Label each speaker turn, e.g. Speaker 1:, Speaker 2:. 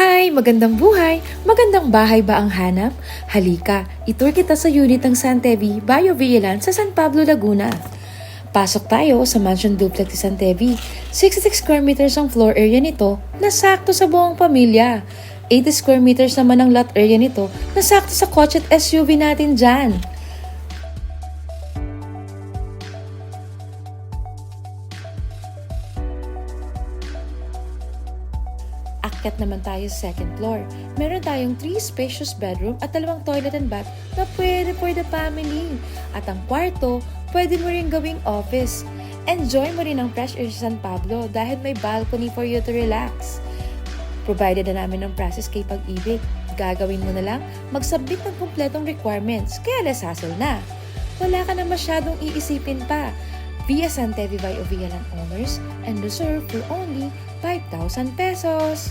Speaker 1: Hi! Magandang buhay! Magandang bahay ba ang hanap? Halika, itour kita sa unit ng Santevi, Bio Villan sa San Pablo, Laguna. Pasok tayo sa Mansion Duplex ni Santevi. 66 square meters ang floor area nito na sakto sa buong pamilya. 80 square meters naman ang lot area nito na sakto sa kotse at SUV natin dyan. Akyat naman tayo sa second floor. Meron tayong 3 spacious bedroom at 2 toilet and bath na pwede for the family. At ang kwarto, pwede mo rin gawing office. Enjoy mo rin ang fresh air sa San Pablo dahil may balcony for you to relax. Provided na namin ng process kay Pag-ibig. Gagawin mo na lang, mag-submit ng kumpletong requirements, kaya less hassle na. Wala ka na masyadong iisipin pa. Via Santevi Bio Villan owners and reserve for only 5,000 pesos.